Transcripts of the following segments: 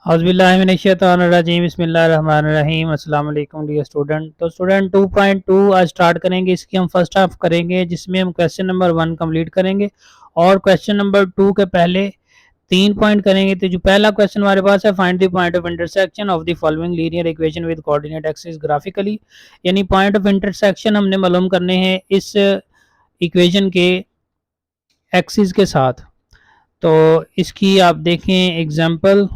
औज़ुबिल्लाहिमिनश्शैतानिर्रजीम बिस्मिल्लाहिर्रहमानिर्रहीम अस्सलाम वालेकुम डियर स्टूडेंट। तो स्टूडेंट 2.2 आज स्टार्ट करेंगे। इसकी हम फर्स्ट हाफ करेंगे जिसमें हम क्वेश्चन नंबर 1 कंप्लीट करेंगे और क्वेश्चन नंबर 2 के पहले 3 पॉइंट करेंगे। तो जो पहला क्वेश्चन हमारे पास है, find the point of intersection of the following linear equation with coordinate axis graphically. यानी पॉइंट ऑफ इंटरसेक्शन हमने मालूम करने हैं इस इक्वेशन के एक्सिस के साथ। तो इसकी आप देखें एग्जांपल,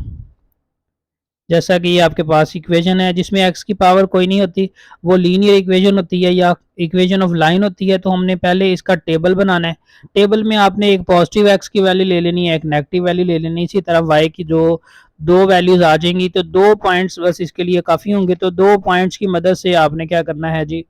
जैसा कि ये आपके पास इक्वेशन है जिसमें एक्स की पावर कोई नहीं होती, वो लीनियर इक्वेशन होती है या इक्वेशन ऑफ लाइन होती है। तो हमने पहले इसका टेबल बनाना है। टेबल में आपने एक पॉजिटिव एक्स की वैल्यू ले लेनी है, एक नेगेटिव वैल्यू ले लेनी है। इसी तरह वाई की जो दो वैल्यूज आ जाएंगी तो 2 पॉइंट्स बस इसके लिए काफ़ी होंगे। तो 2 पॉइंट्स की मदद से आपने क्या करना है जी,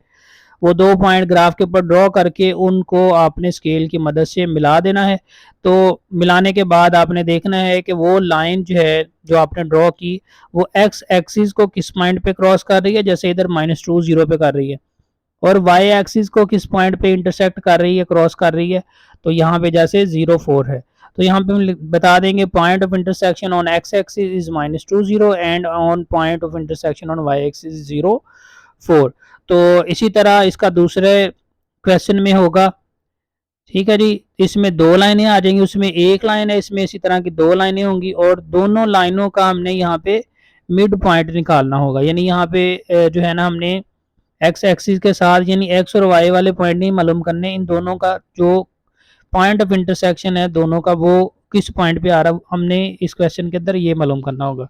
वो 2 पॉइंट ग्राफ के ऊपर ड्रॉ करके उनको आपने स्केल की मदद से मिला देना है। तो मिलाने के बाद आपने देखना है कि वो लाइन जो है जो आपने ड्रॉ की वो एक्स एक्सिस को किस पॉइंट पे क्रॉस कर रही है, जैसे इधर -2 0 पे कर रही है, और वाई एक्सिस को किस पॉइंट पे इंटरसेक्ट कर रही है, क्रॉस कर रही है। तो यहाँ पे जैसे 0 4 है तो यहाँ पे हम बता देंगे point of intersection on X axis is -2 0 and on point of intersection on Y axis 0 4। तो इसी तरह इसका दूसरे क्वेश्चन में होगा। ठीक है जी, इसमें 2 लाइनें आ जाएंगी, उसमें एक लाइन है, इसमें इसी तरह की 2 लाइनें होंगी और दोनों लाइनों का हमने यहाँ पे मिड पॉइंट निकालना होगा। यानी यहाँ पे जो है ना, हमने एक्स एक्सिस के साथ यानी एक्स और वाई वाले पॉइंट नहीं मालूम करने, इन दोनों का जो पॉइंट ऑफ इंटरसेक्शन है दोनों का वो किस पॉइंट पे आ रहा है, हमने इस क्वेश्चन के अंदर ये मालूम करना होगा।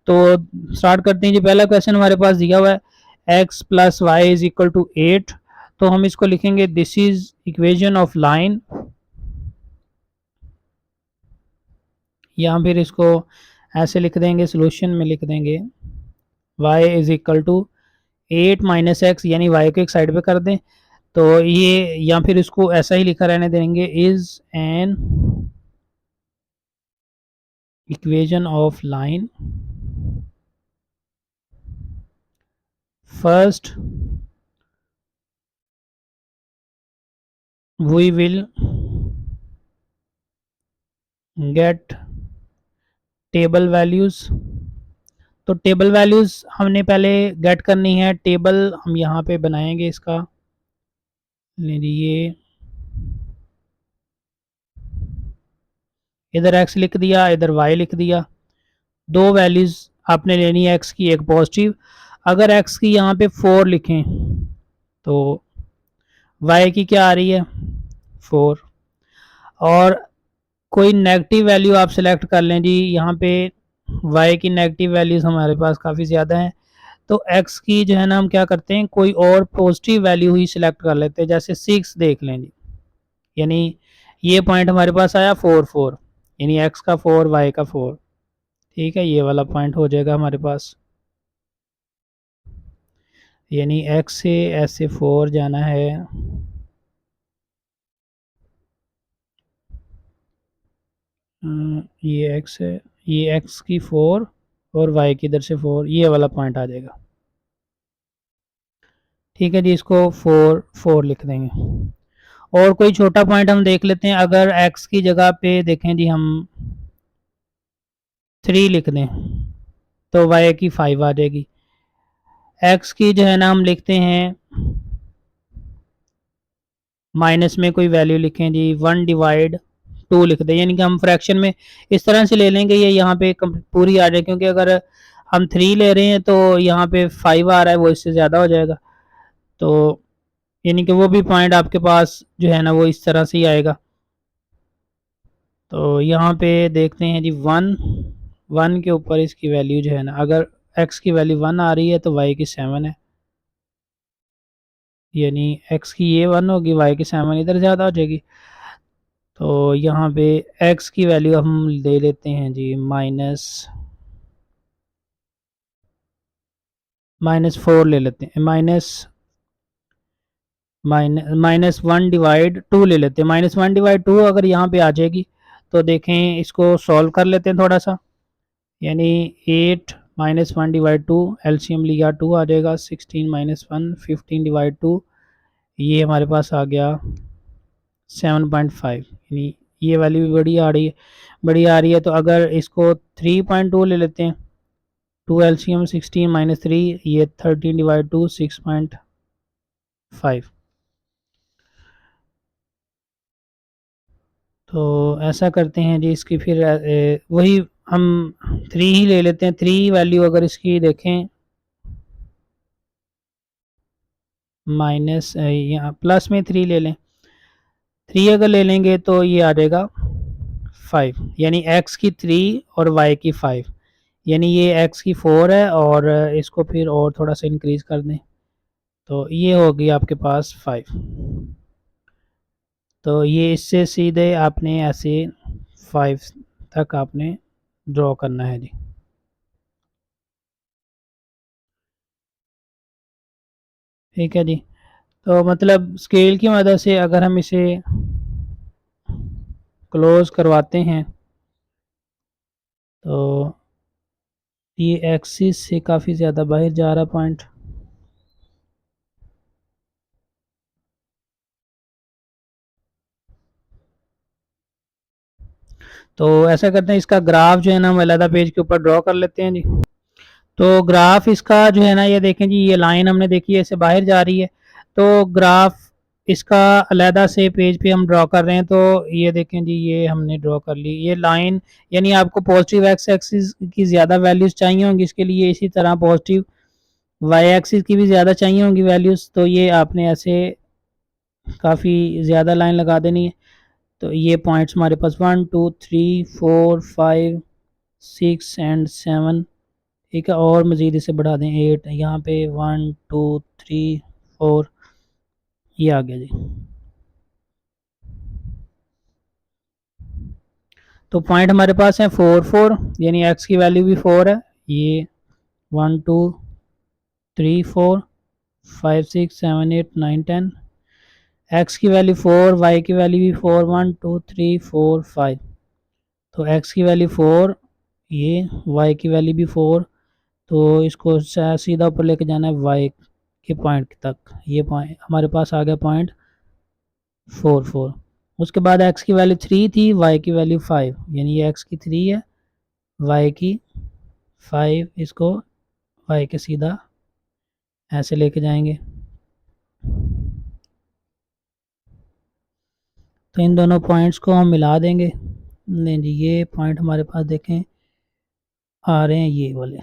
तो स्टार्ट करते हैं जी। पहला क्वेश्चन हमारे पास दिया हुआ है X plus Y is equal to 8। तो हम इसको लिखेंगे this is equation of line, या फिर इसको ऐसे लिख देंगे, सोल्यूशन में लिख देंगे y is equal to 8 minus X, यानी y को एक साइड पे कर दें। तो ये, या फिर इसको ऐसा ही लिखा रहने देंगे, is an equation of line first we will get table values. तो टेबल वैल्यूज हमने पहले गेट करनी है। टेबल हम यहाँ पे बनाएंगे इसका, ये इधर x लिख दिया, इधर y लिख दिया। दो वैल्यूज आपने लेनी है, x की एक पॉजिटिव। अगर x की यहाँ पे 4 लिखें तो y की क्या आ रही है 4, और कोई नेगेटिव वैल्यू आप सेलेक्ट कर लें जी। यहाँ पे y की नेगेटिव वैल्यूज हमारे पास काफ़ी ज़्यादा हैं, तो x की जो है ना हम क्या करते हैं, कोई और पॉजिटिव वैल्यू ही सिलेक्ट कर लेते हैं। जैसे 6 देख लें जी, यानी ये पॉइंट हमारे पास आया 4 4, यानी x का 4 y का 4। ठीक है, ये वाला पॉइंट हो जाएगा हमारे पास, यानी x से ऐसे 4 जाना है, ये x है, ये x की 4 और y की इधर से 4, ये वाला पॉइंट आ जाएगा। ठीक है जी, इसको 4 4 लिख देंगे। और कोई छोटा पॉइंट हम देख लेते हैं। अगर x की जगह पे देखें जी हम 3 लिख दें तो y की 5 आ जाएगी। x की जो है ना हम लिखते हैं, माइनस में कोई वैल्यू लिखें जी, 1 डिवाइड 2 लिख दें, यानी कि हम फ्रैक्शन में इस तरह से ले लेंगे ये यहाँ पे पूरी आ जाए। क्योंकि अगर हम 3 ले रहे हैं तो यहाँ पे 5 आ रहा है, वो इससे ज़्यादा हो जाएगा। तो यानी कि वो भी पॉइंट आपके पास जो है ना वो इस तरह से ही आएगा। तो यहाँ पे देखते हैं जी 1 1 के ऊपर इसकी वैल्यू जो है ना, अगर x की वैल्यू 1 आ रही है तो y की 7 है, यानी x की ये 1 होगी, y की 7 इधर ज़्यादा हो जाएगी। तो यहाँ पे x की वैल्यू हम दे लेते हैं जी -4 ले लेते हैं, -1 डिवाइड 2 ले लेते हैं। -1 डिवाइड 2 अगर यहाँ पे आ जाएगी तो देखें, इसको सॉल्व कर लेते हैं थोड़ा सा। यानी 8 -1 डिवाइड 2, एलसीएम लिया 2 आ जाएगा। 16 -1 15 डिवाइड 2, ये हमारे पास आ गया 7.5, यानी ये वैल्यू भी बड़ी आ रही है, बड़ी आ रही है। तो अगर इसको 3.2 ले लेते हैं 2 LCM 16 माइनस 3, ये 13 डिवाइड टू 6.5। तो ऐसा करते हैं जी, इसकी फिर वही हम 3 ही ले लेते हैं। 3 वैल्यू अगर इसकी देखें, माइनस यहाँ प्लस में 3 ले लें, 3 अगर ले लेंगे तो ये आ जाएगा 5, यानी x की 3 और y की 5, यानी ये x की 4 है और इसको फिर और थोड़ा सा इंक्रीज कर दें तो ये होगी आपके पास 5। तो ये इससे सीधे आपने ऐसे 5 तक आपने ड्रॉ करना है जी। ठीक है जी। तो मतलब स्केल की मदद से अगर हम इसे क्लोज करवाते हैं तो ये एक्सिस से काफ़ी ज़्यादा बाहर जा रहा पॉइंट। तो ऐसा करते हैं, इसका ग्राफ जो है ना हम अलहदा पेज के ऊपर ड्रॉ कर लेते हैं जी। तो ग्राफ इसका जो है ना, ये देखें जी, ये लाइन हमने देखी है, इससे बाहर जा रही है। तो ग्राफ इसका अलहदा से पेज पे हम ड्रॉ कर रहे हैं। तो ये देखें जी, ये हमने ड्रॉ कर ली ये लाइन, यानी आपको पॉजिटिव एक्स एक्सिस की ज़्यादा वैल्यूज़ चाहिए होंगी इसके लिए, इसी तरह पॉजिटिव वाई एक्सिस की भी ज़्यादा चाहिए होंगी वैल्यूज़। तो ये आपने ऐसे काफ़ी ज़्यादा लाइन लगा देनी है। तो ये पॉइंट्स हमारे पास 1 2 3 4 5 6 एंड 7, ठीक है, और मज़ीद इसे बढ़ा दें 8, यहाँ पे 1 2 3 4, ये आ गया जी। तो पॉइंट हमारे पास है 4 4, यानी एक्स की वैल्यू भी 4 है। ये 1 2 3 4 5 6 7 8 9 10, एक्स की वैल्यू 4, वाई की वैल्यू भी 4, 1 2 3 4 5। तो एक्स की वैल्यू 4, ये वाई की वैल्यू भी 4। तो इसको सीधा ऊपर लेके जाना है वाई के पॉइंट तक। ये पॉइंट हमारे पास आ गया पॉइंट 4 4। उसके बाद एक्स की वैल्यू 3 थी, वाई की वैल्यू 5, यानी ये एक्स की 3 है, वाई की 5। इसको वाई के सीधा ऐसे लेके जाएंगे। तो इन दोनों पॉइंट्स को हम मिला देंगे। नहीं जी, ये पॉइंट हमारे पास देखें आ रहे हैं ये वाले।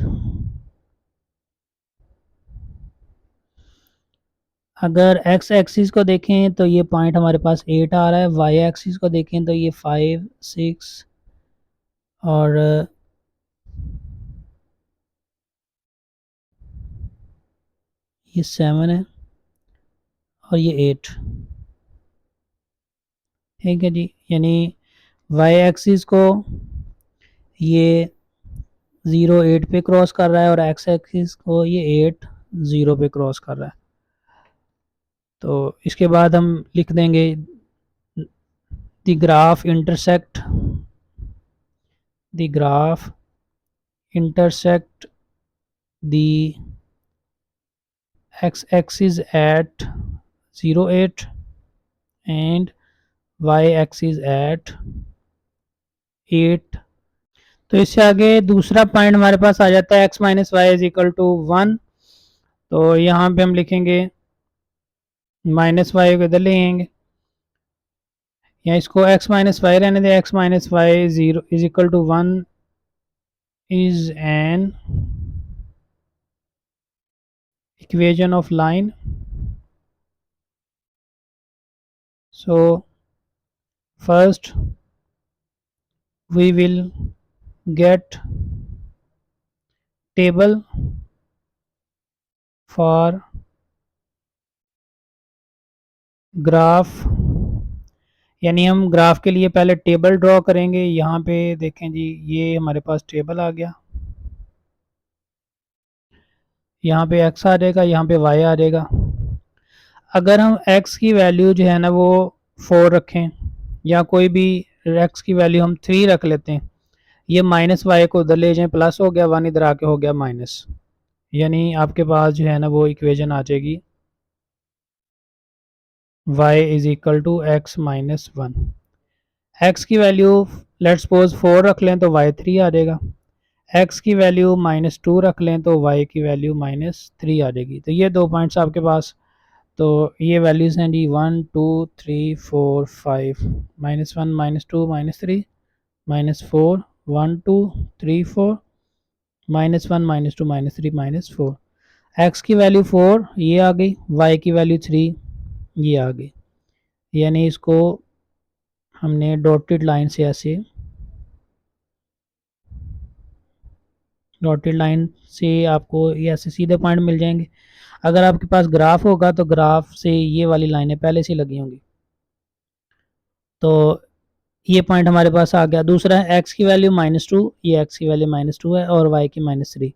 अगर एक्स एक्सिस को देखें तो ये पॉइंट हमारे पास 8 आ रहा है, वाई एक्सिस को देखें तो ये 5 6 और ये 7 है और ये 8। ठीक है जी, यानी वाई एक्सिस को ये 0 8 पे क्रॉस कर रहा है और एक्स एक्सिस को ये 8 0 पे क्रॉस कर रहा है। तो इसके बाद हम लिख देंगे the graph intersect the x axis at 0 8 and y axis at 8। तो इससे आगे दूसरा पॉइंट हमारे पास आ जाता है x minus Y is equal to 1। तो यहाँ पे हम लिखेंगे माइनस वाई को इधर लेंगे या इसको x माइनस वाई रहने दें। x minus Y 0 is equal to 1 is an equation of line. So first we will get table for graph, यानी हम ग्राफ के लिए पहले टेबल ड्रॉ करेंगे। यहाँ पे देखें जी, ये हमारे पास टेबल आ गया। यहाँ पे x आ जाएगा, यहाँ पे y आ जाएगा। अगर हम x की वैल्यू जो है ना वो 4 रखें या कोई भी x की वैल्यू हम 3 रख लेते हैं, ये माइनस वाई को उधर ले जाएं, प्लस हो गया 1 इधर आके हो गया माइनस, यानी आपके पास जो है ना वो इक्वेशन आ जाएगी y is equal to X minus 1। X की वैल्यू लेट्स सपोज 4 रख लें तो y 3 आ जाएगा। x की वैल्यू -2 रख लें तो y की वैल्यू -3 आ जाएगी। तो ये 2 पॉइंट्स आपके पास, तो ये वैल्यूज़ हैं जी 1 2 3 4 5, -1 -2 -3 -4 1 2 3 4 -1 -2 -3 -4। x की वैल्यू 4 ये आ गई, y की वैल्यू 3 ये आ गई। यानी इसको हमने डॉटेड लाइन से ऐसे, डॉटेड लाइन से आपको ये ऐसे सीधे पॉइंट मिल जाएंगे। अगर आपके पास ग्राफ होगा तो ग्राफ से ये वाली लाइनें पहले से लगी होंगी। तो ये पॉइंट हमारे पास आ गया। दूसरा है x की वैल्यू -2, ये x की वैल्यू -2 है और y की -3,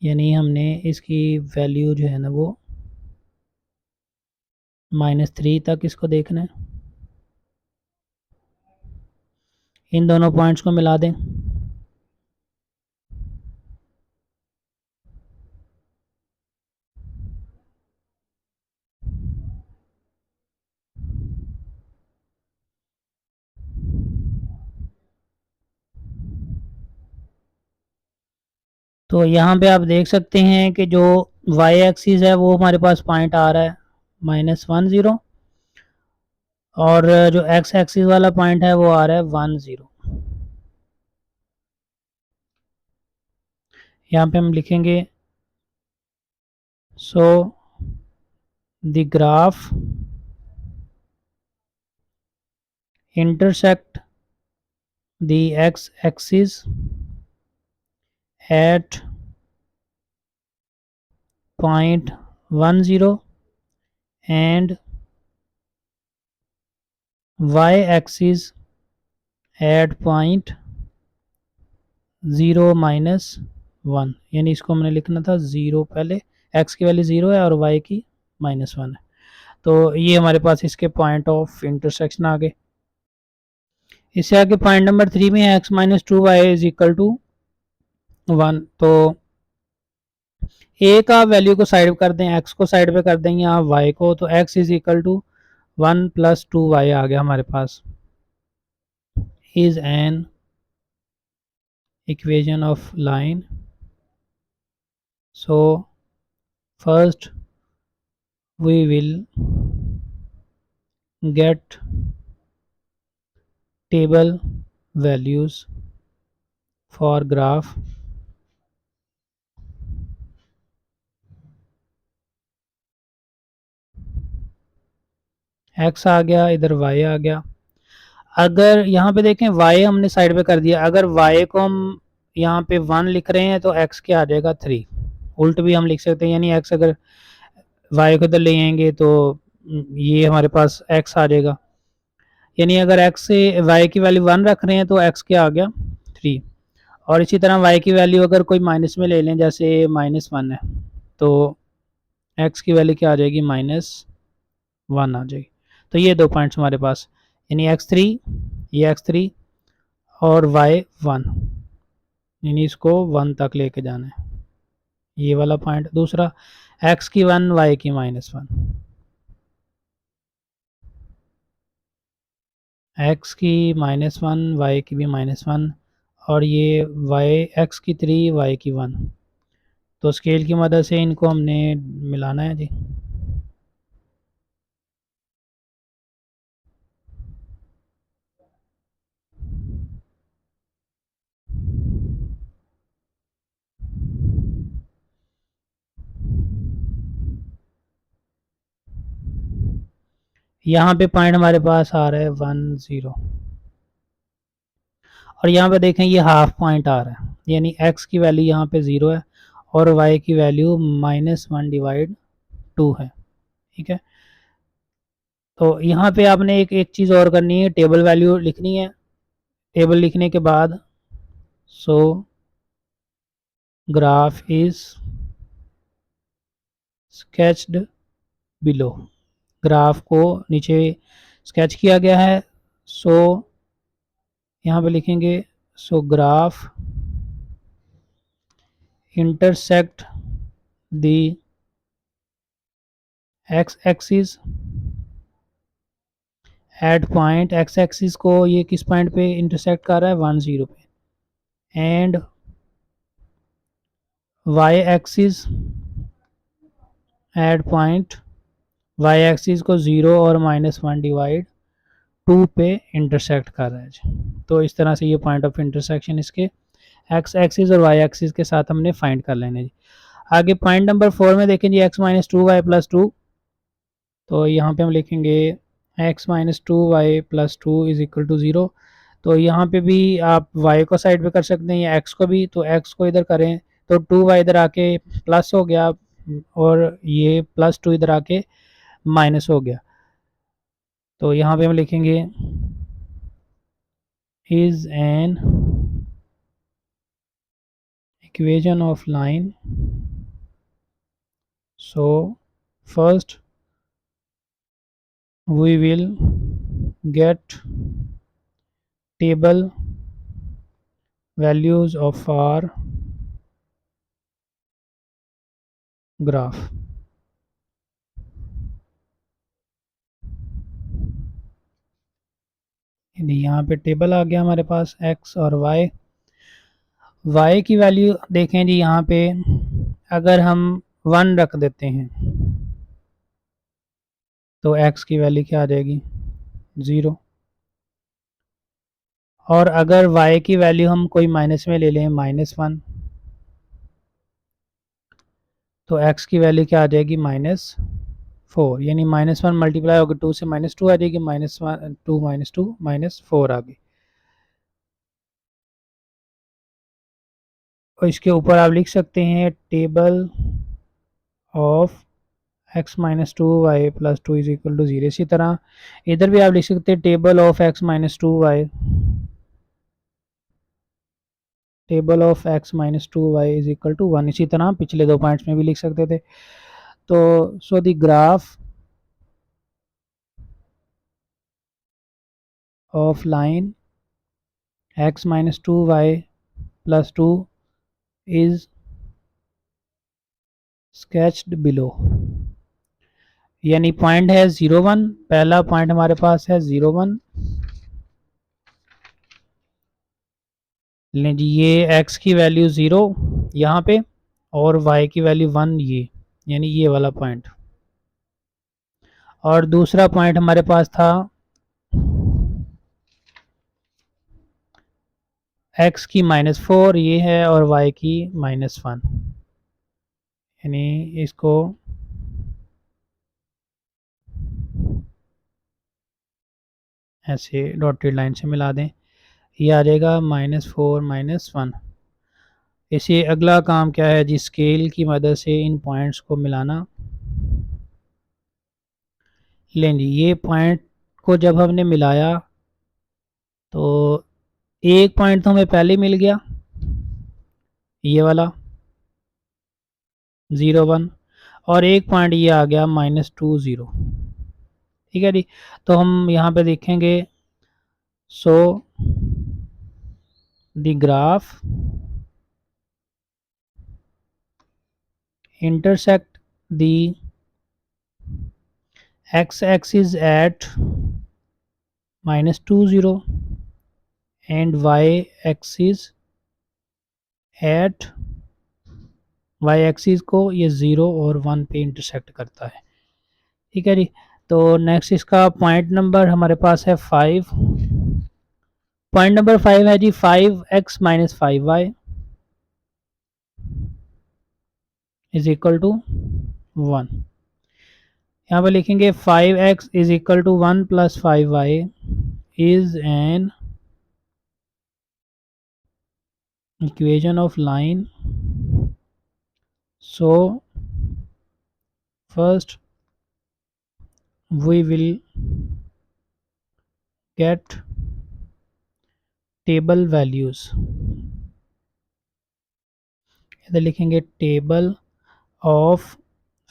यानी हमने इसकी वैल्यू जो है ना वो -3 तक इसको देखना है। इन दोनों पॉइंट्स को मिला दें। तो यहाँ पे आप देख सकते हैं कि जो y एक्सिस है वो हमारे पास पॉइंट आ रहा है -10, और जो x एक्सिस वाला पॉइंट है वो आ रहा है 10। यहाँ पे हम लिखेंगे so the graph intersect the x axis at point 10 and y axis at point 0 -1। यानी इसको हमने लिखना था 0 पहले, x की वैल्यू 0 है और y की -1 है। तो ये हमारे पास इसके पॉइंट ऑफ इंटरसेक्शन आ गए। इससे आगे पॉइंट नंबर 3 में है x -2y is equal to 1। तो a का वैल्यू को साइड कर दें, x को साइड पे कर दें यहाँ y को, तो x is equal to 1 + 2y आ गया हमारे पास। Is an equation of line. So first we will get table values for graph x आ गया, इधर y आ गया। अगर यहाँ पे देखें y हमने साइड पे कर दिया, अगर y को हम यहाँ पे 1 लिख रहे हैं तो x क्या आ जाएगा 3। उल्ट भी हम लिख सकते हैं, यानी x अगर y को इधर ले आएंगे तो ये हमारे पास x आ जाएगा। यानी अगर x से y की वैल्यू 1 रख रहे हैं तो x क्या आ गया 3। और इसी तरह y की वैल्यू अगर कोई माइनस में ले लें, जैसे -1 है, तो x की वैल्यू क्या आ जाएगी -1 आ जाएगी। तो ये 2 पॉइंट्स हमारे पास, यानी x3, ये x3 और y1, यानी इसको 1 तक लेके जाना है, ये वाला पॉइंट। दूसरा x की 1 y की -1, x की -1 y की भी -1, और ये x की 3 y की 1। तो स्केल की मदद से इनको हमने मिलाना है जी। यहाँ पे पॉइंट हमारे पास आ रहा है 10, और यहाँ पे देखें ये हाफ पॉइंट आ रहा है, यानी x की वैल्यू यहाँ पे 0 है और y की वैल्यू -1/2 है। ठीक है, तो यहाँ पे आपने एक चीज़ और करनी है, टेबल वैल्यू लिखनी है। टेबल लिखने के बाद सो graph is sketched below, graph को नीचे स्केच किया गया है। सो यहाँ पे लिखेंगे सो graph intersect the x axis at point, x axis को ये किस पॉइंट पे इंटरसेक्ट कर रहा है 10 पे, and Y axis at point, Y axis को 0 और -1 डिवाइड 2 पे इंटरसेक्ट कर रहा है जी। तो इस तरह से ये पॉइंट ऑफ इंटरसेक्शन इसके एक्स एक्सिस और वाई एक्सिस के साथ हमने फाइंड कर लेने जी। आगे पॉइंट नंबर 4 में देखें जी, x माइनस 2y+2, तो यहाँ पे हम लिखेंगे x minus 2y+2 is equal to 0। तो यहाँ पे भी आप y को साइड पे कर सकते हैं या x को भी, तो x को इधर करें तो 2y इधर आके प्लस हो गया और ये +2 इधर आके माइनस हो गया। तो यहाँ पे हम लिखेंगे is an equation of line, so first we will get table values of our graph। यहाँ पे टेबल आ गया हमारे पास x और y की वैल्यू देखें जी। यहाँ पे अगर हम 1 रख देते हैं तो x की वैल्यू क्या आ जाएगी 0, और अगर y की वैल्यू हम कोई माइनस में ले लें -1 तो x की वैल्यू क्या आ जाएगी -4, यानी -1 मल्टीप्लाई होकर 2 से -2 आ जाएगी, -2 -4 आ गई। और इसके ऊपर आप लिख सकते हैं table of x minus 2y+2 is equal to 0। इसी तरह इधर भी आप लिख सकते हैं table of x minus 2y, table of x minus 2y is equal to 1। इसी तरह पिछले 2 पॉइंट्स में भी लिख सकते थे। तो so the graph of line x minus 2y+2 is sketched below, यानी पॉइंट है 0 1, पहला पॉइंट हमारे पास है 0 1। लें जी, ये x की वैल्यू 0 यहाँ पे और y की वैल्यू 1 ये, यानी ये वाला पॉइंट। और दूसरा पॉइंट हमारे पास था x की -4 ये है और y की -1, यानी इसको ऐसे डॉटेड लाइन से मिला दें, ये आ जाएगा -4 -1। इसे अगला काम क्या है जी, स्केल की मदद से इन पॉइंट्स को मिलाना। लें जी, ये पॉइंट को जब हमने मिलाया तो एक पॉइंट तो हमें पहले मिल गया, ये वाला 0 1, और एक पॉइंट ये आ गया -2 0। ठीक है जी, तो हम यहाँ पे देखेंगे so the graph intersect the x-axis at -2 0 and y-axis at y-axis को ये 0 और 1 पे इंटरसेक्ट करता है। ठीक है जी, तो नेक्स्ट इसका पॉइंट नंबर हमारे पास है 5। पॉइंट नंबर 5 है जी 5x - 5y is equal to 1। यहाँ पर लिखेंगे 5x is equal to 1 + 5y is an equation of line, so first we will get table values। इधर लिखेंगे table of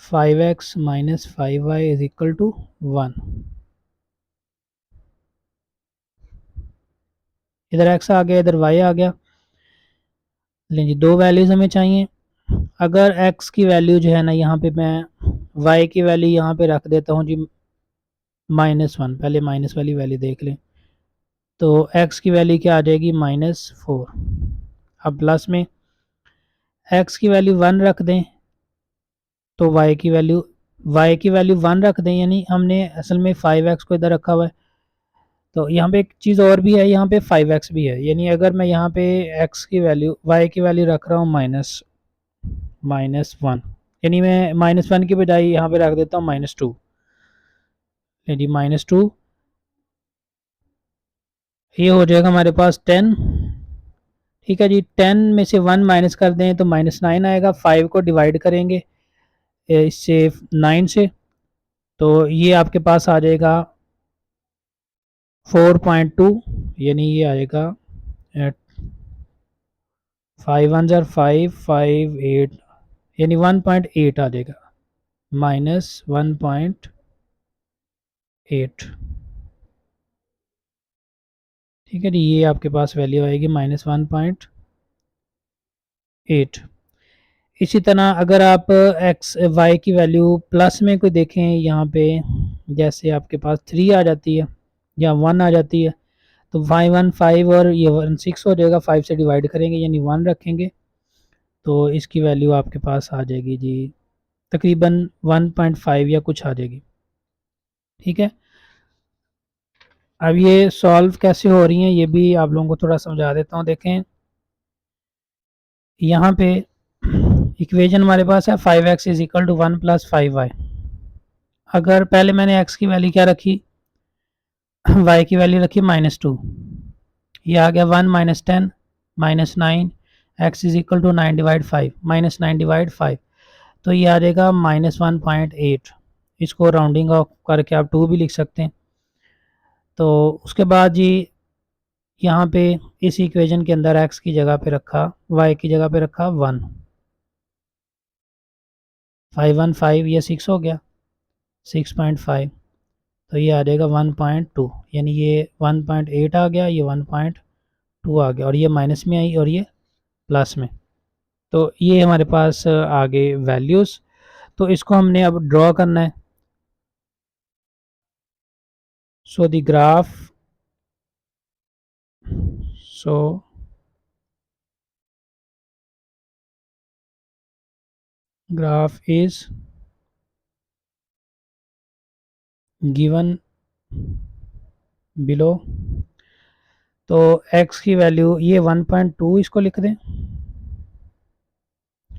5x - 5y is equal to 1। इधर x आ गया, इधर y आ गया। लें जी, दो वैल्यूज हमें चाहिए। अगर x की वैल्यू जो है ना, यहाँ पे मैं y की वैल्यू यहाँ पे रख देता हूँ जी -1, पहले माइनस वाली वैल्यू देख लें। तो x की वैल्यू क्या आ जाएगी -4। अब प्लस में एक्स की वैल्यू 1 रख दें तो y की वैल्यू 1 रख दें, यानी हमने असल में 5x को इधर रखा हुआ है। तो यहाँ पे एक चीज़ और भी है, यहाँ पे 5x भी है, यानी अगर मैं यहाँ पे x की वैल्यू y की वैल्यू रख रहा हूँ -1, यानी मैं -1 की बजाय यहाँ पे रख देता हूँ -2। जी -2, ये हो जाएगा हमारे पास 10। ठीक है जी, 10 में से 1 माइनस कर दें तो -9 आएगा। 5 को डिवाइड करेंगे इससे 9 से, तो ये आपके पास आ जाएगा 4.2, यानी ये आएगा 5 1 5 5 8, यानी 1.8 आ जाएगा, -1.8। ठीक है जी, ये आपके पास वैल्यू आएगी -1.8। इसी तरह अगर आप एक्स वाई की वैल्यू प्लस में कोई देखें, यहाँ पे जैसे आपके पास 3 आ जाती है या 1 आ जाती है, तो 5 और ये 6 हो जाएगा। 5 से डिवाइड करेंगे यानी 1 रखेंगे, तो इसकी वैल्यू आपके पास आ जाएगी जी तकरीबन 1.5 या कुछ आ जाएगी। ठीक है, अब ये सॉल्व कैसे हो रही हैं ये भी आप लोगों को थोड़ा समझा देता हूँ। देखें यहाँ पे इक्वेशन हमारे पास है 5x is equal to 1 + 5y। अगर पहले मैंने x की वैल्यू क्या रखी, y की वैल्यू रखी -2, ये आ गया 1 - 10 - 9, x is equal to 9 divide 5 -9 divide 5, तो ये आ जाएगा -1.8। इसको राउंडिंग ऑफ करके आप 2 भी लिख सकते हैं। तो उसके बाद जी यहाँ पे इस इक्वेशन के अंदर x की जगह पे रखा, y की जगह पे रखा 1, 5 1 5, ये 6 हो गया 6.5, तो ये आ जाएगा 1.2, यानी ये 1.8 आ गया, ये 1.2 आ गया, और ये माइनस में आई और ये प्लस में। तो ये हमारे पास आ गए वैल्यूज़। तो इसको हमने अब ड्रॉ करना है। So the graph is given below. तो x की वैल्यू ये 1.2 इसको लिख दें।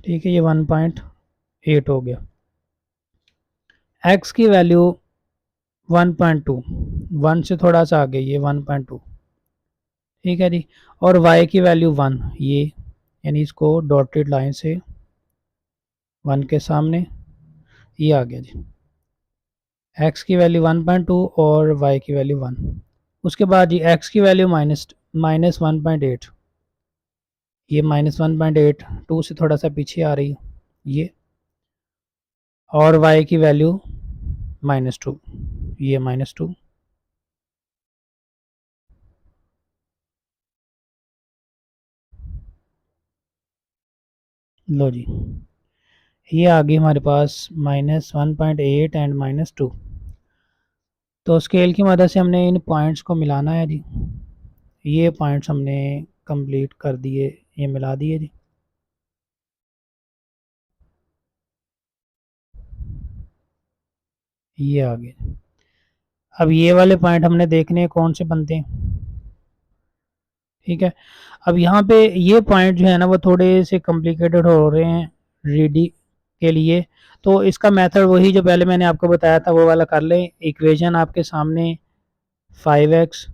ठीक है, ये 1.8 हो गया। x की वैल्यू 1.2, 1 से थोड़ा सा आगे ये 1.2। ठीक है जी, और y की वैल्यू 1, ये यानी इसको डॉटेड लाइन से 1 के सामने ये आ गया जी। x की वैल्यू 1.2 और y की वैल्यू 1। उसके बाद जी x की वैल्यू -1.8, ये -1.8 2 से थोड़ा सा पीछे आ रही है ये, और y की वैल्यू -2, ये -2। लो जी, ये आ गई हमारे पास -1.8 एंड -2। तो स्केल की मदद से हमने इन पॉइंट्स को मिलाना है जी। ये पॉइंट्स हमने कंप्लीट कर दिए, ये मिला दिए जी। ये आ गए। अब ये वाले पॉइंट हमने देखने हैं कौन से बनते हैं। ठीक है, अब यहाँ पे ये पॉइंट जो है ना वो थोड़े से कॉम्प्लिकेटेड हो रहे हैं रीडी के लिए। तो इसका मेथड वही जो पहले मैंने आपको बताया था वो वाला कर लें। इक्वेशन आपके सामने 5x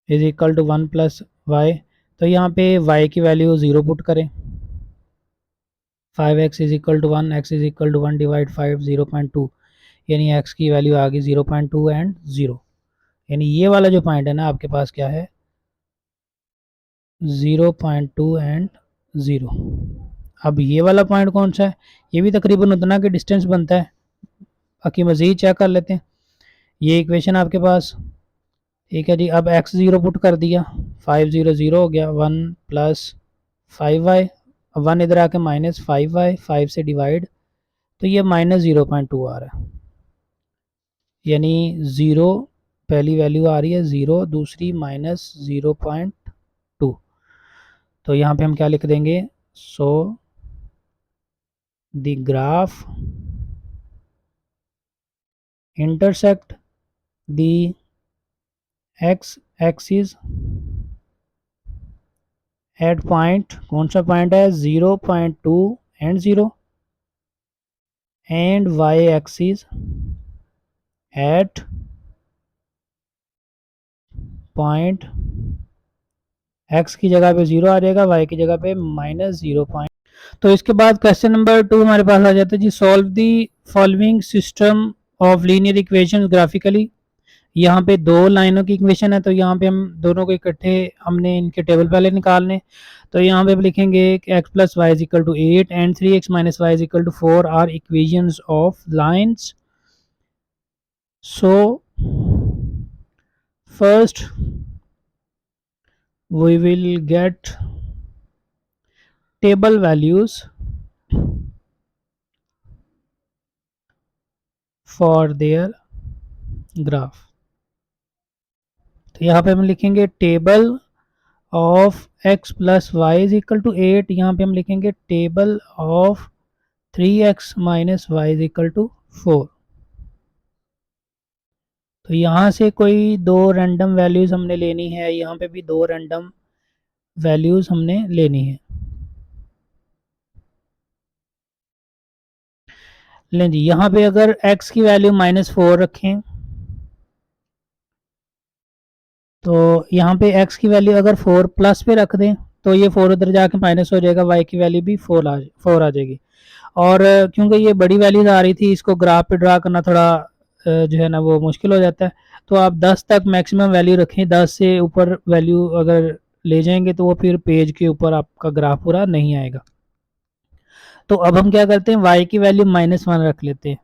is equal to 1 + y, तो यहाँ पे y की वैल्यू 0 पुट करें। 5x is equal to 1, x is equal to 1 divide 5 0.2, यानी x की वैल्यू आ गई 0.2 एंड 0, यानी ये वाला जो पॉइंट है ना आपके पास क्या है 0.2 एंड 0। अब ये वाला पॉइंट कौन सा है, ये भी तकरीबन उतना के डिस्टेंस बनता है। बाकी मज़ीद चेक कर लेते हैं। ये इक्वेशन आपके पास। ठीक है जी, अब x0 पुट कर दिया, 5 0 0 हो गया, 1 + 5y, 1 इधर आके -5y, 5 से डिवाइड, तो ये -0.2 आ रहा है, यानी 0 पहली वैल्यू आ रही है 0, दूसरी -0.2। तो यहाँ पे हम क्या लिख देंगे so the graph intersect the x axis at point, कौन सा पॉइंट है 0.2 and 0, and y axis at point x की जगह पे 0 आ जाएगा, y की जगह पे -0. तो इसके बाद क्वेश्चन नंबर 2 हमारे पास आ जाता है जी, solve the following system of linear equation graphically. यहाँ पे दो लाइनों की इक्वेशन है, तो यहाँ पे हम दोनों को इकट्ठे हमने इनके टेबल पहले निकालने। तो यहाँ पे हम लिखेंगे x plus Y is equal to 8 and 3x minus Y is equal to 4 are equations of lines. So first we will get table values for their graph। तो यहाँ पे हम लिखेंगे table of x plus Y is equal to 8, यहाँ पे हम लिखेंगे table of 3x minus Y is equal to 4। तो यहाँ से कोई दो रैंडम वैल्यूज़ हमने लेनी है, यहाँ पे भी दो रैंडम वैल्यूज़ हमने लेनी है। लें जी, यहाँ पे अगर x की वैल्यू -4 रखें तो यहाँ पे x की वैल्यू अगर 4 प्लस पे रख दें तो ये 4 उधर जाके माइनस हो जाएगा, y की वैल्यू भी 4 आ जाएगी। और क्योंकि ये बड़ी वैल्यूज आ रही थी, इसको ग्राफ पे ड्रा करना थोड़ा जो है ना वो मुश्किल हो जाता है। तो आप 10 तक मैक्सिमम वैल्यू रखें, 10 से ऊपर वैल्यू अगर ले जाएंगे तो वो फिर पेज के ऊपर आपका ग्राफ पूरा नहीं आएगा। तो अब हम क्या करते हैं, y की वैल्यू -1 रख लेते हैं।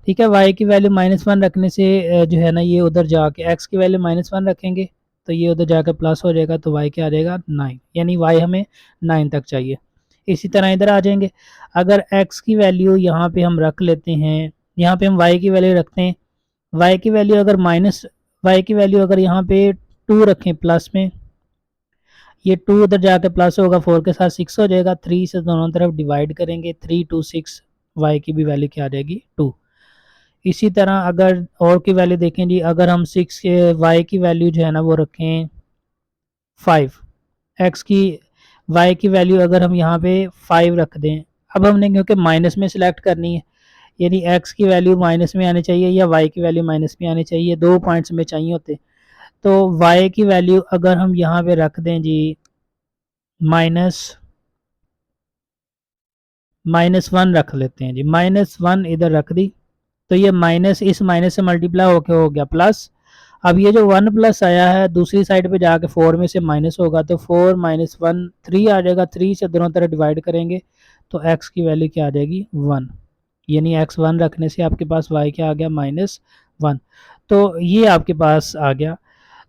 ठीक है, y की वैल्यू -1 रखने से जो है ना ये उधर जाके x की वैल्यू -1 रखेंगे तो ये उधर जाकर प्लस हो जाएगा, तो y क्या आ जाएगा 9, यानी y हमें 9 तक चाहिए। इसी तरह इधर आ जाएंगे, अगर x की वैल्यू यहाँ पे हम रख लेते हैं, यहाँ पे हम y की वैल्यू रखते हैं, y की वैल्यू अगर y की वैल्यू अगर यहाँ पे 2 रखें प्लस में, ये 2 उधर जाके प्लस होगा, 4 के साथ 6 हो जाएगा, 3 से दोनों तरफ डिवाइड करेंगे, 3 2 6, y की भी वैल्यू क्या आ जाएगी 2। इसी तरह अगर और की वैल्यू देखें जी, अगर हम 6 के y की वैल्यू जो है ना वो रखें 5, x की y की वैल्यू अगर हम यहाँ पे 5 रख दें, अब हमने क्योंकि माइनस में सिलेक्ट करनी है, यानी x की वैल्यू माइनस में आनी चाहिए या y की वैल्यू माइनस में आनी चाहिए, दो पॉइंट्स में चाहिए होते। तो y की वैल्यू अगर हम यहाँ पे रख दें जी -1 रख लेते हैं जी, -1 इधर रख दी, तो ये माइनस इस माइनस से मल्टीप्लाई होके हो गया प्लस। अब ये जो 1 प्लस आया है दूसरी साइड पे जाके 4 में से माइनस होगा, तो 4 - 1 3 आ जाएगा, 3 से दोनों तरफ डिवाइड करेंगे तो x की वैल्यू क्या आ जाएगी 1, यानी x 1 रखने से आपके पास y क्या आ गया -1। तो ये आपके पास आ गया।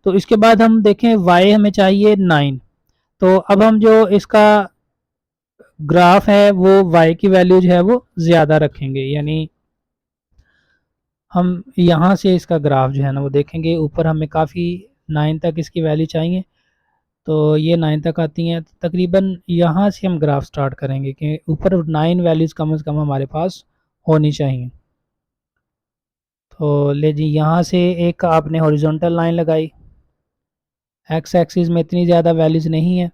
तो इसके बाद हम देखें y हमें चाहिए 9, तो अब हम जो इसका ग्राफ है वो y की वैल्यू जो है वो ज़्यादा रखेंगे, यानी हम यहाँ से इसका ग्राफ जो है ना वो देखेंगे, ऊपर हमें काफ़ी 9 तक इसकी वैल्यू चाहिए, तो ये 9 तक आती हैं, तो तकरीबन यहाँ से हम ग्राफ स्टार्ट करेंगे कि ऊपर 9 वैल्यूज़ कम से कम हमारे पास होनी चाहिए। तो ले जी, यहाँ से एक आपने हॉरिजॉन्टल लाइन लगाई, एक्स एक्सिस में इतनी ज़्यादा वैल्यूज़ नहीं है,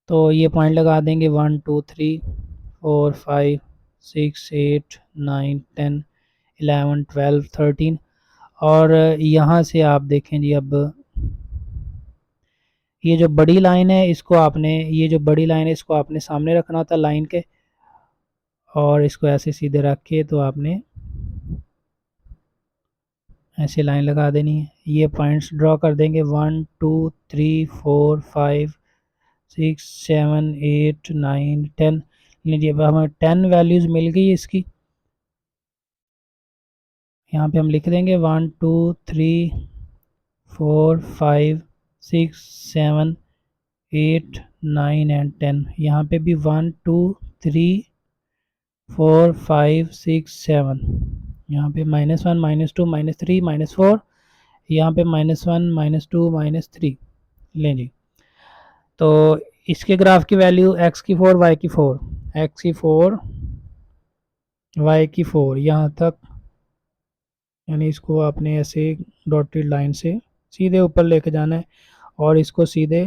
तो ये पॉइंट लगा देंगे 1 2 3 4 5 6 8 9 10 11 12 13। और यहाँ से आप देखें जी, अब ये जो बड़ी लाइन है इसको आपने सामने रखना होता लाइन के, और इसको ऐसे सीधे रख के तो आपने ऐसे लाइन लगा देनी है। ये पॉइंट्स ड्रॉ कर देंगे 1 2 3 4 5 6 7 8 9 10। लीजिए, अब हमें 10 वैल्यूज़ मिल गई इसकी, यहाँ पे हम लिख देंगे 1 2 3 4 5 6 7 8 9 एंड 10। यहाँ पे भी 1 2 3 4 5 6 7, यहाँ पे -1 -2 -3 -4, यहाँ पे -1 -2 -3। लें जी, तो इसके ग्राफ की वैल्यू x की 4 y की 4, x की 4 y की 4 यहाँ तक, यानी इसको आपने ऐसे डॉटेड लाइन से सीधे ऊपर लेके जाना है और इसको सीधे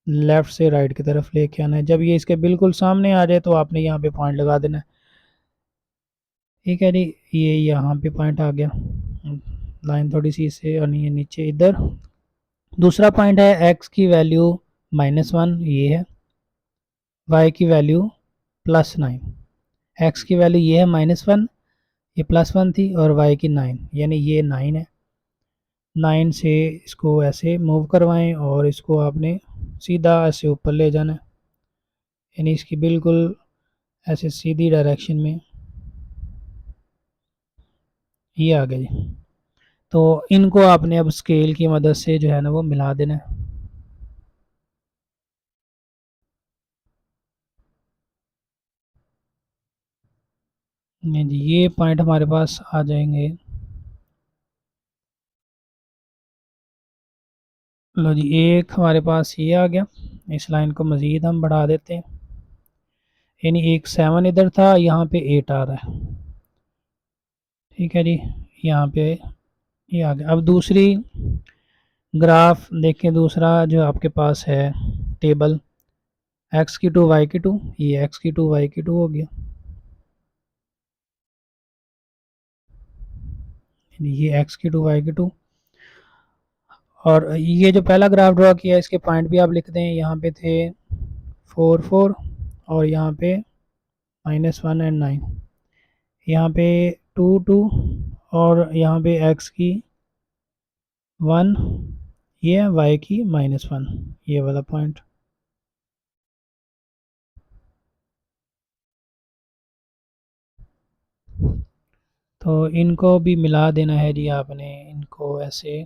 लेफ़्ट से राइट की तरफ लेके आना है। जब ये इसके बिल्कुल सामने आ जाए तो आपने यहाँ पे पॉइंट लगा देना है। ठीक है जी, ये यहाँ पे पॉइंट आ गया, लाइन थोड़ी सी इससे और ये नीचे इधर। दूसरा पॉइंट है x की वैल्यू -1, ये है, y की वैल्यू +9। x की वैल्यू ये है -1, ये +1 थी, और y की 9, यानी ये 9 है। 9 से इसको ऐसे मूव करवाएं और इसको आपने सीधा ऐसे ऊपर ले जाना है, यानी इसकी बिल्कुल ऐसे सीधी डायरेक्शन में। ये आ गया जी। तो इनको आपने अब स्केल की मदद से जो है ना वो मिला देना है। नहीं जी, ये पॉइंट हमारे पास आ जाएंगे। लो जी, एक हमारे पास ये आ गया। इस लाइन को मज़ीद हम बढ़ा देते हैं, यानी एक 7 इधर था, यहाँ पे 8 आ रहा है। ठीक है जी, यहाँ पे ये आ गया। अब दूसरी ग्राफ देखें, दूसरा जो आपके पास है टेबल, x की 2 y की 2, ये x की 2 y की 2 हो गया। ये x की 2 y की 2, और ये जो पहला ग्राफ ड्रॉ किया इसके पॉइंट भी आप लिख दें। यहाँ पे थे 4 4, और यहाँ पे -1 एंड 9, यहाँ पे 2 2, और यहाँ पे x की 1, ये है y की -1, ये वाला पॉइंट। तो इनको भी मिला देना है जी आपने, इनको ऐसे।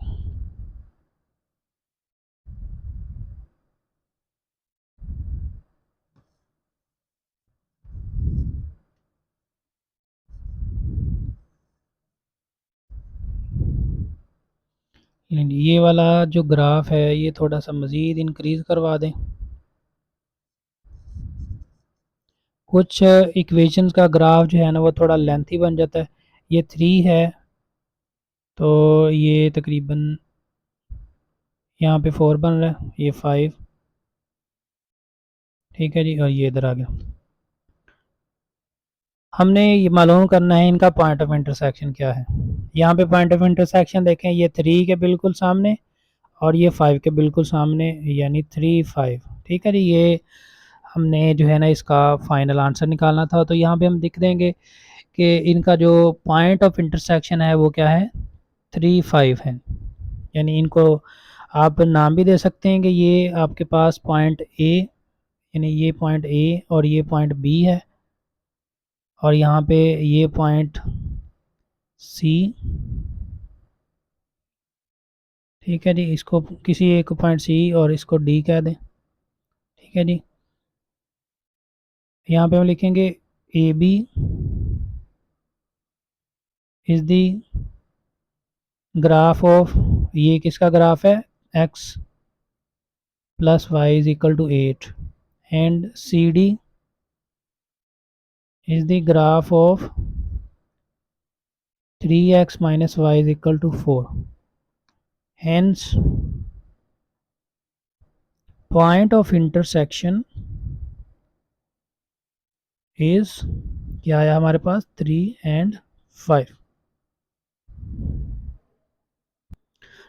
ये वाला जो ग्राफ है ये थोड़ा सा मज़ीद इंक्रीज़ करवा दें। कुछ इक्वेशंस का ग्राफ जो है ना वो थोड़ा लेंथी बन जाता है। ये 3 है, तो ये तकरीबन यहाँ पे 4 बन रहा है, ये 5। ठीक है जी, और ये इधर आ गया। हमने ये मालूम करना है इनका पॉइंट ऑफ इंटरसेक्शन क्या है। यहाँ पे पॉइंट ऑफ इंटरसेक्शन देखें, ये 3 के बिल्कुल सामने और ये 5 के बिल्कुल सामने, यानी 3 5। ठीक है जी, ये हमने जो है ना इसका फाइनल आंसर निकालना था। तो यहाँ पे हम लिख देंगे कि इनका जो पॉइंट ऑफ इंटरसेक्शन है वो क्या है, 3 5 है। यानी इनको आप नाम भी दे सकते हैं कि ये आपके पास पॉइंट ए, यानी ये पॉइंट ए और ये पॉइंट बी है, और यहाँ पे ये पॉइंट सी। ठीक है जी, इसको किसी एक पॉइंट सी और इसको डी कह दें। ठीक है जी, यहाँ पे हम लिखेंगे A B is the graph of, ये किसका ग्राफ है, x plus Y is equal to 8, and C D is the graph of 3x minus y is equal to 4. Hence point of intersection is क्या आया हमारे पास, 3 and 5।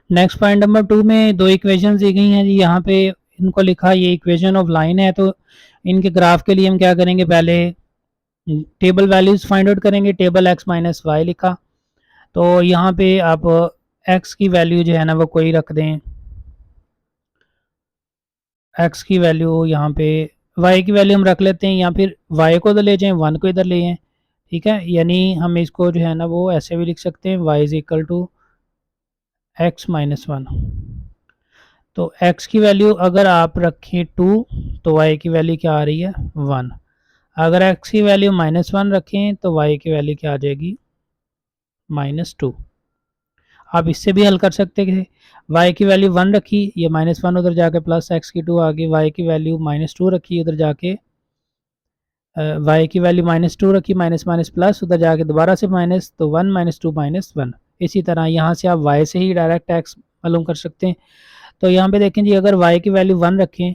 Next point number 2 में दो equation दी गई हैं जी। यहाँ पे इनको लिखा, ये इक्वेशन ऑफ लाइन है, तो इनके ग्राफ के लिए हम क्या करेंगे, पहले टेबल वैल्यूज फाइंड आउट करेंगे। टेबल x माइनस वाई लिखा, तो यहाँ पे आप x की वैल्यू जो है ना वो कोई रख दें। x की वैल्यू यहाँ पे, y की वैल्यू हम रख लेते हैं, या फिर y को इधर ले जाएं, 1 को इधर ले जाएं। ठीक है, यानी हम इसको जो है ना वो ऐसे भी लिख सकते हैं, y is equal to X minus 1। तो x की वैल्यू अगर आप रखें 2, तो y की वैल्यू क्या आ रही है, 1। अगर x की वैल्यू -1 रखें तो y की वैल्यू क्या आ जाएगी, -2। आप इससे भी हल कर सकते थे। y की वैल्यू 1 रखी, ये -1 उधर जाके प्लस x की 2 आ गई, y की वैल्यू -2 रखी, उधर जाके y की वैल्यू -2 रखी, माइनस माइनस प्लस, उधर जाके दोबारा से माइनस, तो 1 -2 -1। इसी तरह यहाँ से आप y से ही डायरेक्ट x मालूम कर सकते हैं। तो यहाँ पे देखें जी, अगर y की वैल्यू 1 रखें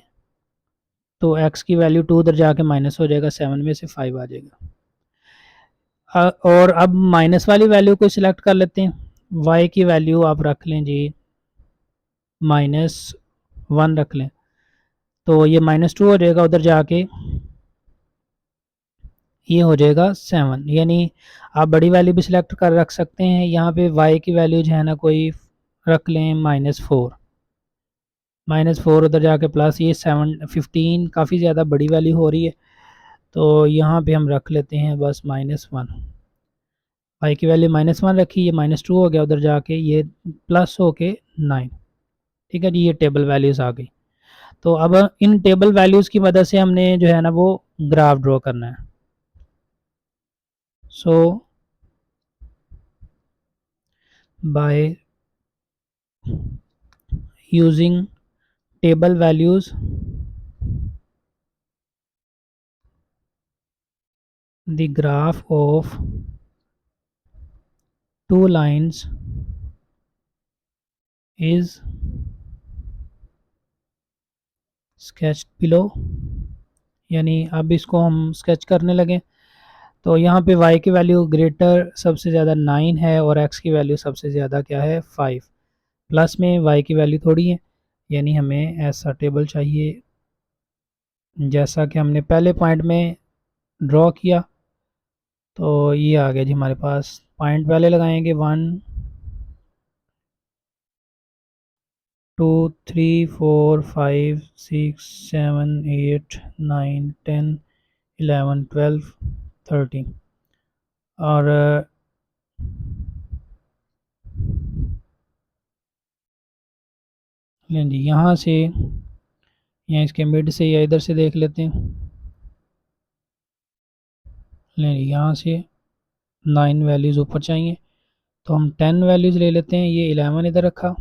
तो x की वैल्यू 2 उधर जाके माइनस हो जाएगा, 7 में से 5 आ जाएगा। और अब माइनस वाली वैल्यू को सिलेक्ट कर लेते हैं। y की वैल्यू आप रख लें जी -1 रख लें, तो ये -2 हो जाएगा, उधर जाके ये हो जाएगा 7। यानी आप बड़ी वैल्यू भी सिलेक्ट कर रख सकते हैं। यहाँ पे y की वैल्यू जो है ना कोई रख लें -4, -4 उधर जाके प्लस, ये 15 काफ़ी ज़्यादा बड़ी वैल्यू हो रही है, तो यहाँ पे हम रख लेते हैं बस -1। y की वैल्यू -1 रखी, ये -2 हो गया, उधर जाके ये प्लस हो के 9। ठीक है जी, ये टेबल वैल्यूज़ आ गई। तो अब इन टेबल वैल्यूज़ की मदद से हमने जो है ना वो ग्राफ ड्रॉ करना है। So by using table values, the graph of two lines is sketched below। यानी अब इसको हम स्केच करने लगे, तो यहाँ पे y की वैल्यू ग्रेटर सबसे ज़्यादा 9 है और x की वैल्यू सबसे ज़्यादा क्या है 5। प्लस में y की वैल्यू थोड़ी है, यानी हमें ऐसा टेबल चाहिए जैसा कि हमने पहले पॉइंट में ड्रॉ किया। तो ये आ गया जी हमारे पास। पॉइंट पहले लगाएंगे 1 2 3 4 5 6 7 8 9 10 11 12 13। और लें जी यहाँ से या इसके मिड से या इधर से देख लेते हैं। लें जी यहाँ से 9 वैल्यूज़ ऊपर चाहिए, तो हम 10 वैल्यूज़ ले लेते हैं। ये 11 इधर रखा,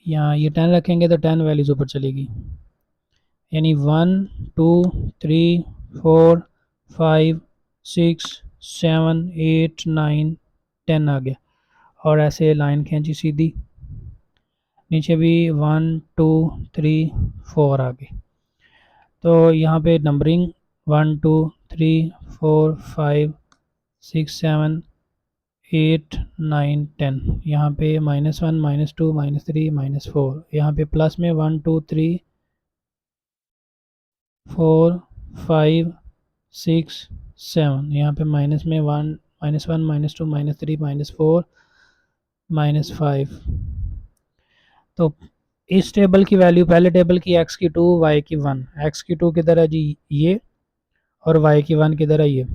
यहाँ ये 10 रखेंगे तो 10 वैल्यूज़ ऊपर चलेगी, यानी 1 2 3 4 5 6 7 8 9 10 आ गया। और ऐसे लाइन खींची सीधी, नीचे भी 1 2 3 4 आ गई। तो यहाँ पे नंबरिंग 1 2 3 4 5 6 7 8 9 10। यहाँ पे -1 -2 -3 -4, यहाँ पे प्लस में 1 2 3 4 5 6 7, यहाँ पे माइनस में 1 -1 -2 -3 -4 -5। तो इस टेबल की वैल्यू पहले टेबल की x की 2 y की 1, x की 2 किधर है जी ये, और y की 1 किधर है ये।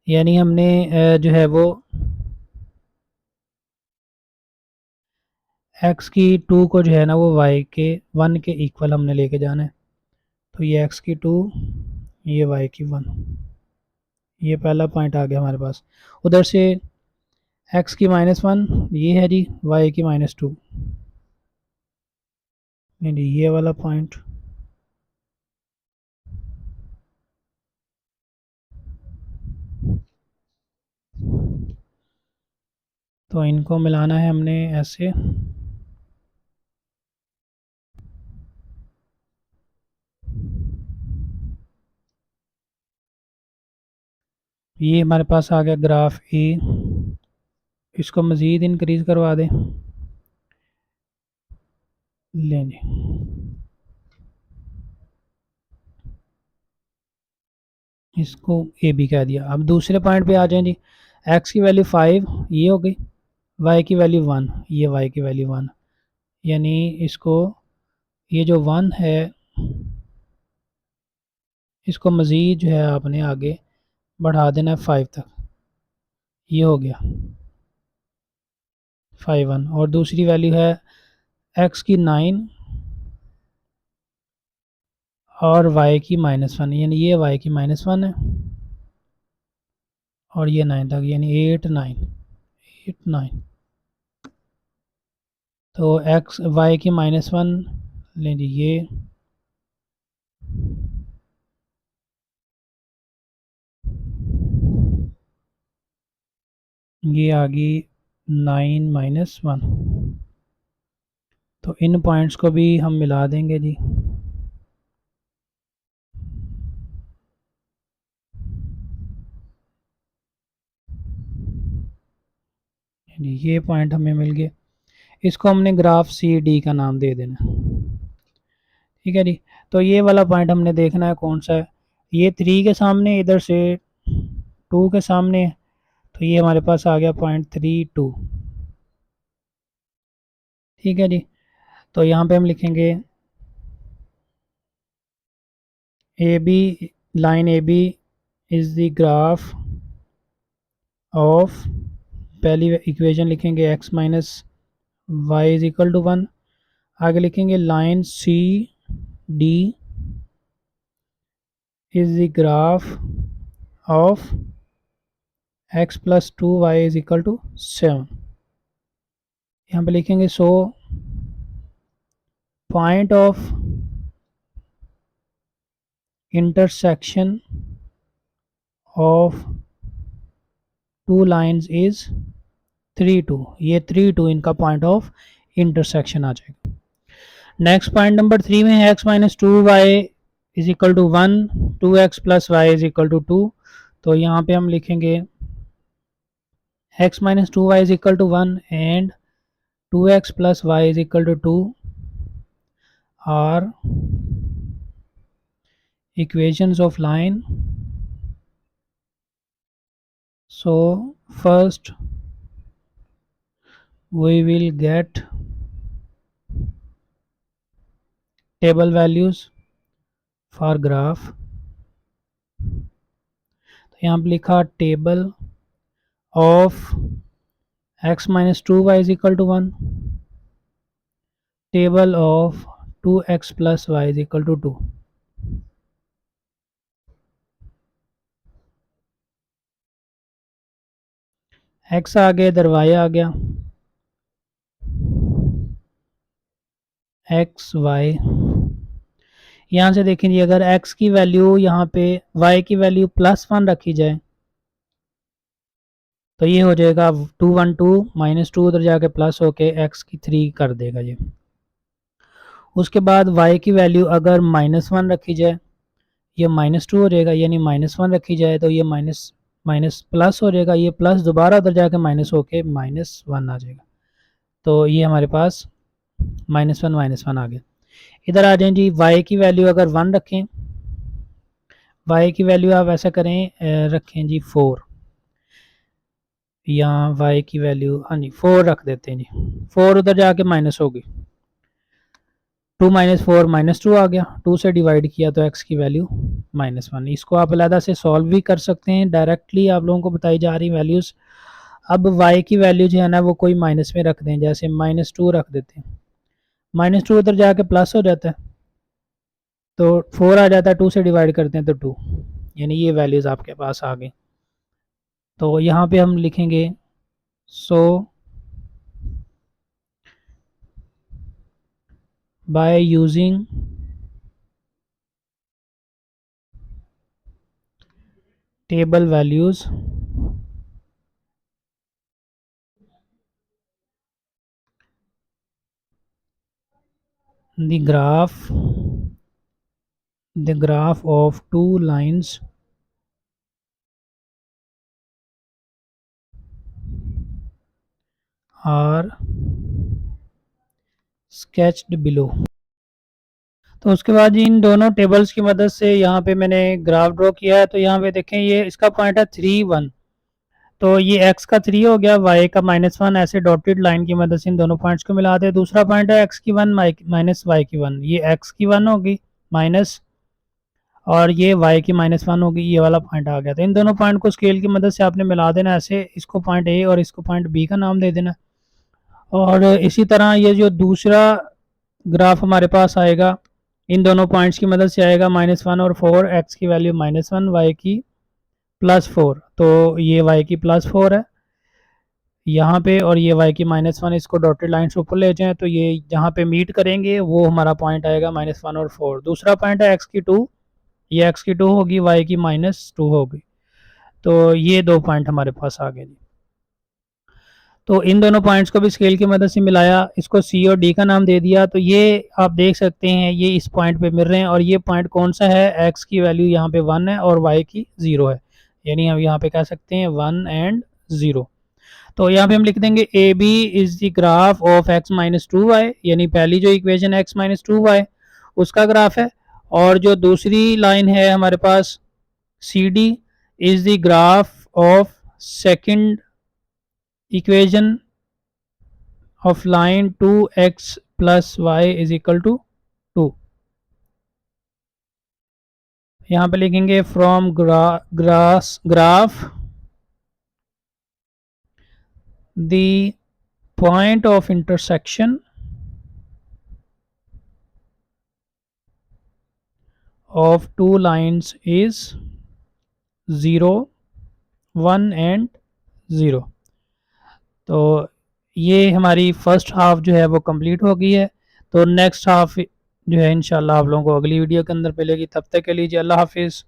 यानी हमने जो है वो x की 2 को जो है ना वो y के 1 के इक्वल हमने लेके जाना है। तो ये x की 2, ये y की 1, ये पहला पॉइंट आ गया हमारे पास। उधर से x की -1 ये है जी, y की -2, नहीं ये वाला पॉइंट। तो इनको मिलाना है हमने ऐसे। ये हमारे पास आ गया ग्राफ ए। इसको मज़ीद इंक्रीज़ करवा दें, लें जी। इसको ए बी कह दिया। अब दूसरे पॉइंट पे आ जाएं जी। एक्स की वैल्यू 5 ये हो गई, वाई की वैल्यू 1, ये वाई की वैल्यू 1, यानी इसको ये जो 1 है इसको मज़ीद जो है आपने आगे बढ़ा देना है 5 तक। ये हो गया 5 1। और दूसरी वैल्यू है एक्स की 9 और वाई की -1, यानी ये वाई की -1 है और ये 9 तक, यानी 8 9 8 9। तो एक्स वाई की -1 ले लीजिए, ये आ गई 9 - 1। तो इन पॉइंट्स को भी हम मिला देंगे जी। ये पॉइंट हमें मिल गए, इसको हमने ग्राफ सी डी का नाम दे देना। ठीक है जी। तो ये वाला पॉइंट हमने देखना है कौन सा है, ये 3 के सामने, इधर से 2 के सामने, तो ये हमारे पास आ गया पॉइंट 3 2। ठीक है जी। तो यहाँ पे हम लिखेंगे A B, line A B is the graph of, पहली इक्वेशन लिखेंगे x minus Y is equal to 1। आगे लिखेंगे line C D is the graph of x plus 2y is equal to 7। यहाँ पे लिखेंगे so point of intersection of two lines is 3 2। ये 3 2 इनका point of intersection आ जाएगा। Next point number 3 में है x minus 2y is equal to 1, 2x plus Y is equal to 2। तो यहाँ पे हम लिखेंगे x minus 2y is equal to 1 and 2x plus Y is equal to 2 are equations of line. So first we will get table values for graph। तो यहाँ पे लिखा table of x minus 2y is equal to 1, table of 2x plus Y is equal to 2। x आ गया, इधर y आ गया, x y। यहाँ से देखें जी, अगर x की वैल्यू यहाँ पे y की वैल्यू +1 रखी जाए तो ये हो जाएगा 2 1 2 -2 उधर जाके प्लस होके x की 3 कर देगा ये। उसके बाद y की वैल्यू अगर -1 रखी जाए, ये -2 हो जाएगा, यानी -1 रखी जाए तो ये माइनस माइनस प्लस हो जाएगा, ये प्लस दोबारा उधर जाके माइनस होके -1 आ जाएगा। तो ये हमारे पास -1 आ गया। इधर आ जाए जी, y की वैल्यू अगर 1 रखें, y की वैल्यू आप ऐसा करें रखें जी 4, या y की वैल्यू हाँ जी 4 रख देते हैं जी, 4 उधर जाके माइनस होगी, 2 - 4 -2 आ गया, 2 से डिवाइड किया तो x की वैल्यू -1। इसको आप अलग से सॉल्व भी कर सकते हैं, डायरेक्टली आप लोगों को बताई जा रही वैल्यूज़। अब y की वैल्यू जो है ना वो कोई माइनस में रख दें, जैसे -2 रख देते हैं, -2 उधर जाके प्लस हो जाता है तो 4 आ जाता है, 2 से डिवाइड करते हैं तो 2, यानी ये वैल्यूज़ आपके पास आ गई। तो यहाँ पे हम लिखेंगे so by using table values the graph of two lines are sketched below। तो उसके बाद इन दोनों टेबल्स की मदद से यहाँ पे मैंने ग्राफ ड्रॉ किया है। तो यहाँ पे देखें, ये इसका पॉइंट है 3 1, तो ये x का 3 हो गया, y का -1, ऐसे डॉटेड लाइन की मदद से इन दोनों पॉइंट्स को मिला दे। दूसरा पॉइंट है x की 1 माइनस y की 1, ये x की 1 होगी माइनस, और ये y की -1 होगी, ये वाला पॉइंट आ गया। तो इन दोनों पॉइंट को स्केल की मदद से आपने मिला देना ऐसे, इसको पॉइंट A और इसको पॉइंट B का नाम दे देना। और इसी तरह ये जो दूसरा ग्राफ हमारे पास आएगा इन दोनों पॉइंट्स की मदद से आएगा, -1 और 4, x की वैल्यू -1, y की +4, तो ये y की +4 है यहाँ पे, और ये y की -1, इसको डॉटेड लाइन से ऊपर ले जाएं तो ये जहाँ पे मीट करेंगे वो हमारा पॉइंट आएगा -1 और 4। दूसरा पॉइंट है x की 2, ये x की 2 होगी, y की -2 होगी, तो ये दो पॉइंट हमारे पास आ गए जी। तो इन दोनों पॉइंट्स को भी स्केल की मदद से मिलाया, इसको सी और डी का नाम दे दिया, तो ये आप देख सकते हैं ये इस पॉइंट पे मिल रहे हैं, और ये पॉइंट कौन सा है, x की वैल्यू यहाँ पे 1 है और y की 0 है, यानी हम यहाँ पे कह सकते हैं 1 एंड 0। तो यहाँ पे हम लिख देंगे A B is the graph of x minus 2y, यानी पहली जो इक्वेशन x माइनस 2y उसका ग्राफ है, और जो दूसरी लाइन है हमारे पास C D is the graph of second equation of line 2x plus Y is equal to 2। यहाँ पे लिखेंगे from graph the point of intersection of two lines is 0, 1 and 0। तो ये हमारी फर्स्ट हाफ जो है वो कंप्लीट हो गई है। तो नेक्स्ट हाफ जो है इंशाल्लाह आप लोगों को अगली वीडियो के अंदर मिलेगी। तब तक के लिए जी अल्लाह हाफिज़।